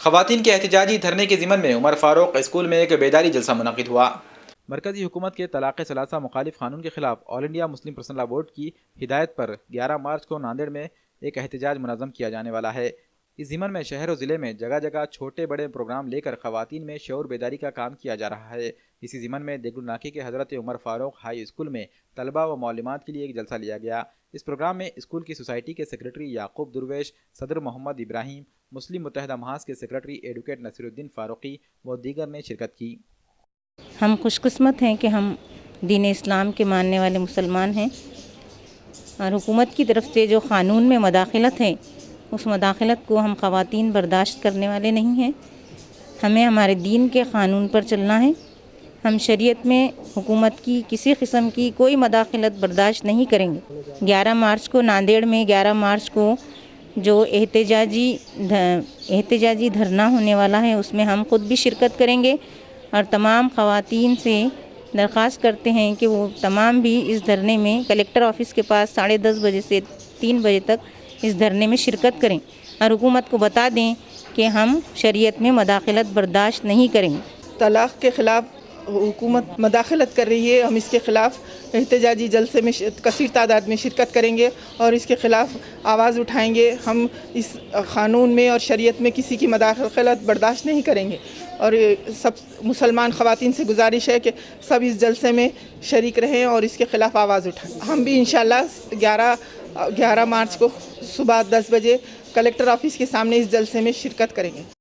خواتین کے احتجاجی دھرنے کے ضمن میں عمر فاروق اسکول میں ایک بیداری جلسہ منعقد ہوا۔ مرکزی حکومت کے طلاق ثلاثہ مخالف قانون کے خلاف all India Muslim personal law board کی ہدایت پر 11 مارچ کو ناندیڑ میں ایک احتجاج منظم کیا جانے والا ہے۔ اس ضمن میں شہر و ضلع میں جگہ جگہ چھوٹے بڑے پروگرام لے کر خواتین میں شعور بیداری کا کام کیا جا رہا ہے۔ اسی ضمن میں دیگل ناکے کے حضرت عمر فاروق ہائی اسکول میں طلبہ و معلمات کے لیے ایک جلسہ لیا گیا۔ اس پروگرام میں اسکول کی سوسائٹی کے سیکریٹری یعقوب درویش، صدر محمد ابراہیم، مسلم متحدہ محاذ کے سیکریٹری ایڈوکیٹ نصیر الدین فاروقی و دیگر نے شرکت کی۔ ہم خوش قسمت ہیں کہ ہم دین اسلام کے ماننے والے مسلمان ہیں، اور حکومت کی طرف سے جو قانون میں مداخلت ہے اس مداخلت کو ہم خواتین برداشت کرنے والے نہیں ہیں۔ ہمیں ہمارے دین کے قانون پر چلنا ہے۔ ہم شریعت میں حکومت کی کسی قسم کی کوئی مداخلت برداشت نہیں کریں گے۔ 11 مارچ کو ناندیڑ میں 11 مارچ کو جو احتجاجی دھرنا ہونے والا ہے اس میں ہم خود بھی شرکت کریں گے، اور تمام خواتین سے درخواست کرتے ہیں کہ وہ تمام بھی اس دھرنے میں کلکٹر آفس کے پاس 10:30 بجے سے 3 بجے تک اس دھرنے میں شرکت کریں، اور حکومت کو بتا دیں کہ ہم شریعت میں مداخلت برداشت نہیں کریں گے۔ طلاق کے خلاف حکومت مداخلت کر رہی ہے، ہم اس کے خلاف احتجاجی جلسے میں کثیر تعداد میں شرکت کریں گے اور اس کے خلاف آواز اٹھائیں گے۔ ہم اس قانون میں اور شریعت میں کسی کی مداخلت برداشت نہیں کریں گے، اور سب مسلمان خواتین سے گزارش ہے کہ سب اس جلسے میں شریک رہیں اور اس کے خلاف آواز اٹھائیں۔ ہم بھی انشاءاللہ 11 مارچ کو صبح 10 بجے کلکٹر آفس کے سامنے اس جلسے میں شرکت کریں گے۔